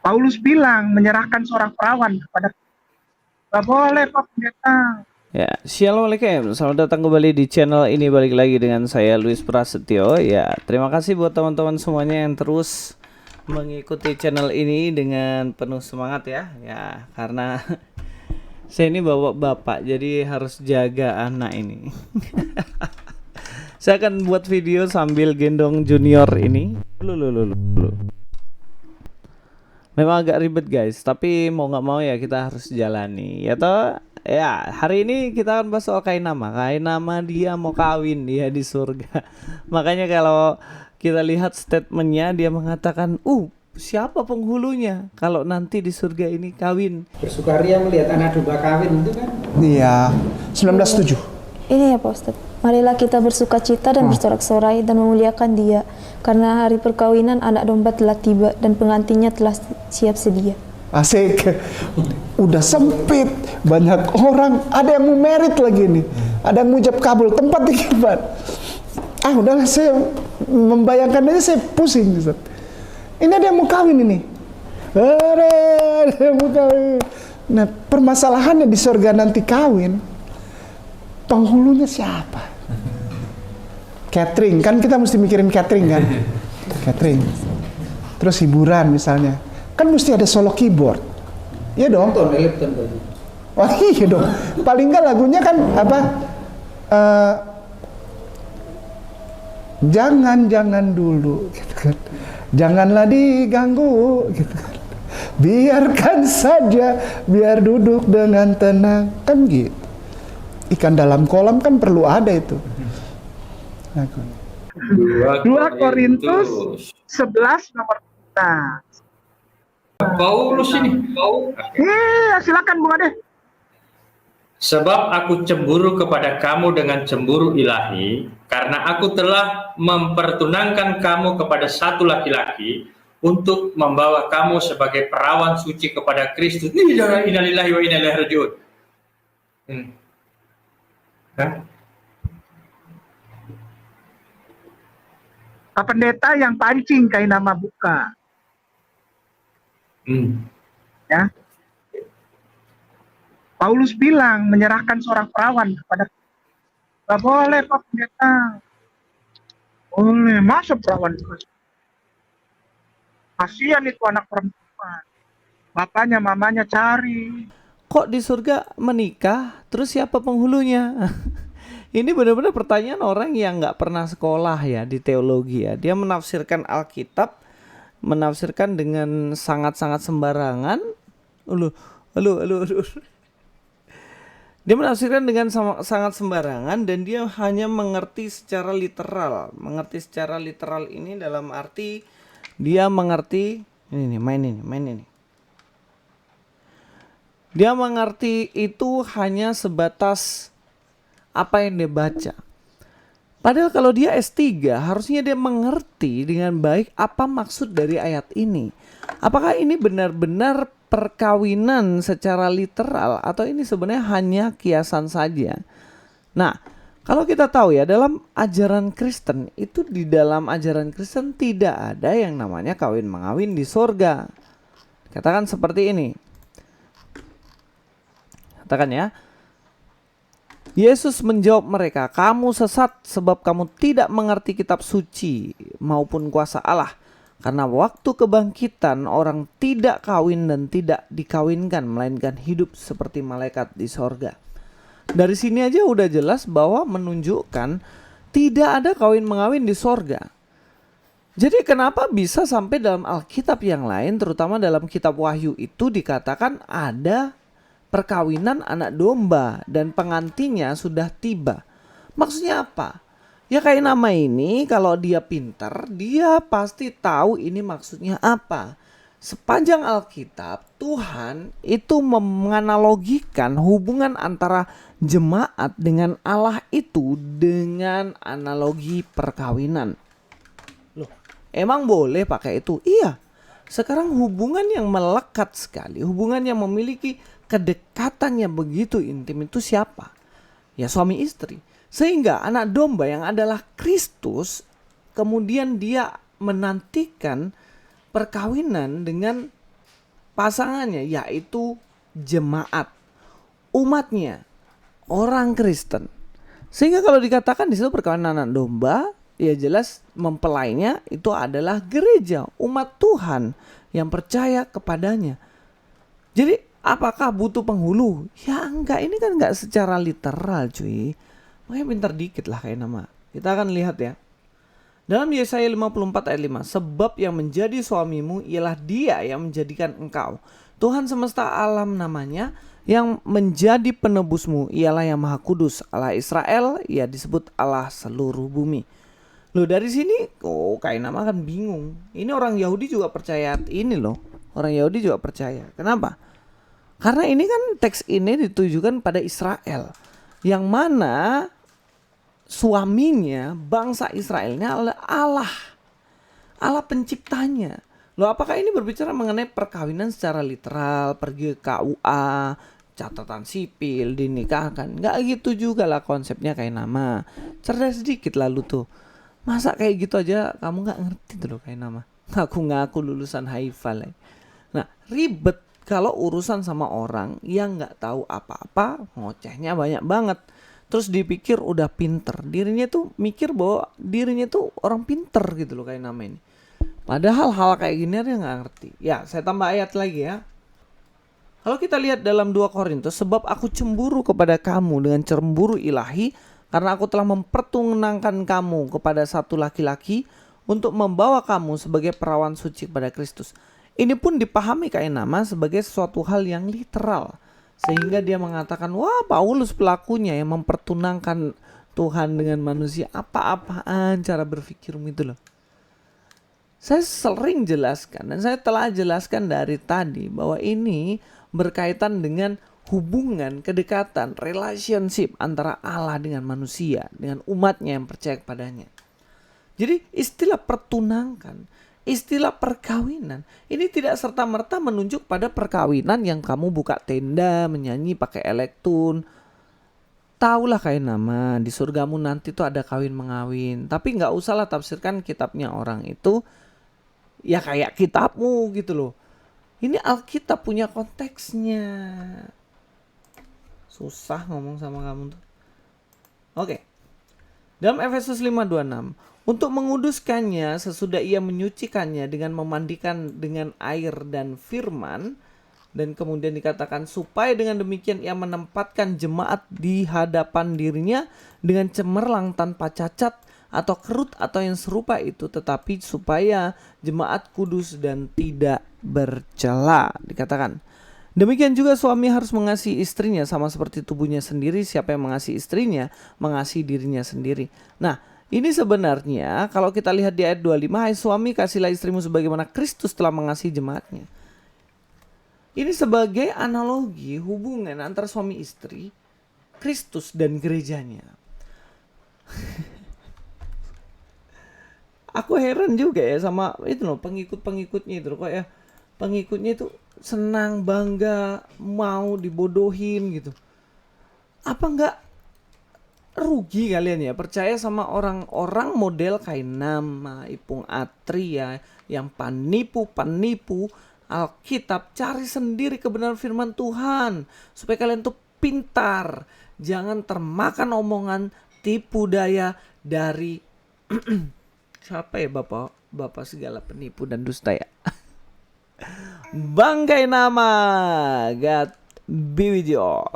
Paulus bilang menyerahkan seorang perawan kepada nggak boleh Pak Pendeta. Ya, Assalamualaikum. Selamat datang kembali di channel ini. Balik lagi dengan saya Luis Prasetyo. Ya, terima kasih buat teman-teman semuanya yang terus mengikuti channel ini dengan penuh semangat ya. Ya, karena saya ini bapak-bapak, jadi harus jaga anak ini. Saya akan buat video sambil gendong junior ini. Lu. Memang agak ribet guys, tapi mau nggak mau ya kita harus jalani. Ya toh, ya hari ini kita akan bahas soal Kainama. Kainama dia mau kawin dia di surga. Makanya kalau kita lihat statementnya dia mengatakan, siapa penghulunya kalau nanti di surga ini kawin? Bersukaria melihat anak domba kawin itu kan? Iya, 1907. Ini ya Pak Ustadz, marilah kita bersuka cita dan bersorak-sorai dan memuliakan Dia, karena hari perkawinan anak domba telah tiba dan pengantinnya telah siap sedia. Asik. Udah sempit, banyak orang, ada yang mau merit lagi nih. Ada yang mujab kabul, tempat di kibat. Udahlah, saya membayangkan aja saya pusing, Ustaz. Ini ada yang mau kawin ini. Ada yang mau kawin. Nah, permasalahannya di surga nanti kawin, penghulunya siapa? Catering, kan kita mesti mikirin catering kan? Catering. Terus hiburan misalnya. Kan mesti ada solo keyboard. Iya dong? Lipton tadi. Oh iya dong. Paling enggak lagunya kan apa? Jangan dulu gitu kan. Janganlah diganggu gitu kan. Biarkan saja, biar duduk dengan tenang. Kan gitu. Ikan dalam kolam kan perlu ada itu. 2 Korintus 11 nomor 15. Paulus ini. Silakan Bung Ade. Sebab aku cemburu kepada kamu dengan cemburu ilahi, karena aku telah mempertunangkan kamu kepada satu laki-laki untuk membawa kamu sebagai perawan suci kepada Kristus. Innalillahi wa inna ilaihi raji'un. Pak Pendeta yang pancing Kainama buka. Ya. Paulus bilang menyerahkan seorang perawan kepada nggak boleh Pak Pendeta. Boleh, masa perawan? Kasihan itu anak perempuan. Bapaknya, mamanya cari. Kok di surga menikah, terus siapa penghulunya? Ini benar-benar pertanyaan orang yang nggak pernah sekolah ya di teologi ya. Dia menafsirkan Alkitab, menafsirkan dengan sangat-sangat sembarangan. Dia menafsirkan dengan sangat sembarangan dan dia hanya mengerti secara literal. Mengerti secara literal ini dalam arti dia mengerti main ini. Dia mengerti itu hanya sebatas apa yang dia baca. Padahal kalau dia S3 harusnya dia mengerti dengan baik apa maksud dari ayat ini. Apakah ini benar-benar perkawinan secara literal atau ini sebenarnya hanya kiasan saja. Nah, kalau kita tahu ya dalam ajaran Kristen itu, di dalam ajaran Kristen tidak ada yang namanya kawin mengawin di sorga. Katakan seperti ini. Katakan ya. Yesus menjawab mereka, kamu sesat sebab kamu tidak mengerti kitab suci maupun kuasa Allah. Karena waktu kebangkitan orang tidak kawin dan tidak dikawinkan, melainkan hidup seperti malaikat di sorga. Dari sini aja udah jelas bahwa menunjukkan tidak ada kawin mengawin di sorga. Jadi kenapa bisa sampai dalam Alkitab yang lain, terutama dalam kitab Wahyu itu dikatakan ada perkawinan anak domba dan pengantinnya sudah tiba. Maksudnya apa? Ya Kainama ini kalau dia pintar, dia pasti tahu ini maksudnya apa. Sepanjang Alkitab, Tuhan itu menganalogikan hubungan antara jemaat dengan Allah itu dengan analogi perkawinan. Loh, emang boleh pakai itu? Iya. Sekarang hubungan yang melekat sekali, hubungan yang memiliki kedekatan yang begitu intim itu siapa? Ya suami istri. Sehingga anak domba yang adalah Kristus kemudian dia menantikan perkawinan dengan pasangannya yaitu jemaat, umatnya, orang Kristen. Sehingga kalau dikatakan di situ perkawinan anak domba, ya jelas mempelainya itu adalah gereja, umat Tuhan yang percaya kepadanya. Jadi apakah butuh penghulu? Ya enggak, ini kan enggak secara literal cuy. Makanya pintar dikit lah kayak nama. Kita akan lihat ya. Dalam Yesaya 54 ayat 5, sebab yang menjadi suamimu ialah dia yang menjadikan engkau. Tuhan semesta alam namanya, yang menjadi penebusmu ialah yang maha kudus. Allah Israel, ia disebut Allah seluruh bumi. Loh dari sini, kayak nama kan bingung. Ini orang Yahudi juga percaya ini loh. Orang Yahudi juga percaya. Kenapa? Karena ini kan teks ini ditujukan pada Israel. Yang mana suaminya, bangsa Israelnya adalah Allah. Allah penciptanya. Loh apakah ini berbicara mengenai perkawinan secara literal, pergi ke KUA, catatan sipil, dinikahkan? Nggak gitu juga lah konsepnya kayak nama. Cerdas sedikit lalu tuh. Masa kayak gitu aja kamu nggak ngerti tuh loh kayak nama. Ngaku-ngaku lulusan Haifal. Nah ribet kalau urusan sama orang yang nggak tahu apa-apa, ngocehnya banyak banget. Terus dipikir udah pinter, dirinya tuh mikir bahwa dirinya tuh orang pinter gitu loh kayak nama ini. Padahal hal kayak gini dia nggak ngerti. Ya saya tambah ayat lagi ya. Kalau kita lihat dalam 2 Korintus, sebab aku cemburu kepada kamu dengan cemburu ilahi, karena aku telah mempertunangkan kamu kepada satu laki-laki untuk membawa kamu sebagai perawan suci kepada Kristus. Ini pun dipahami kayak nama sebagai sesuatu hal yang literal. Sehingga dia mengatakan, wah Paulus pelakunya yang mempertunangkan Tuhan dengan manusia. Apa-apaan cara berpikirmu itu loh. Saya sering jelaskan dan saya telah jelaskan dari tadi bahwa ini berkaitan dengan hubungan, kedekatan, relationship antara Allah dengan manusia, dengan umatnya yang percaya kepadanya. Jadi istilah pertunangkan, istilah perkawinan ini tidak serta-merta menunjuk pada perkawinan yang kamu buka tenda, menyanyi pakai elektron. Taulah kayak nama, di surgamu nanti tuh ada kawin mengawin. Tapi nggak usahlah tafsirkan kitabnya orang itu ya kayak kitabmu gitu loh. Ini Alkitab punya konteksnya. Susah ngomong sama kamu tuh. Oke. Dalam Efesus 5:26, untuk menguduskannya sesudah ia menyucikannya dengan memandikan dengan air dan firman, dan kemudian dikatakan supaya dengan demikian ia menempatkan jemaat di hadapan dirinya dengan cemerlang tanpa cacat atau kerut atau yang serupa itu, tetapi supaya jemaat kudus dan tidak bercela. Dikatakan demikian juga suami harus mengasihi istrinya sama seperti tubuhnya sendiri. Siapa yang mengasihi istrinya mengasihi dirinya sendiri. Nah ini sebenarnya kalau kita lihat di ayat 25, hai suami kasihilah istrimu sebagaimana Kristus telah mengasihi jemaatnya. Ini sebagai analogi hubungan antara suami istri, Kristus dan gerejanya. Aku heran juga ya sama itu loh pengikut-pengikutnya itu loh, kok ya pengikutnya itu senang, bangga, mau dibodohin gitu. Apa enggak rugi kalian ya percaya sama orang-orang model kayak nama Ipung Atri ya, yang penipu Alkitab. Cari sendiri kebenaran firman Tuhan supaya kalian tuh pintar, jangan termakan omongan tipu daya dari siapa ya bapak segala penipu dan dusta ya. Bangkai nama, God be with you all.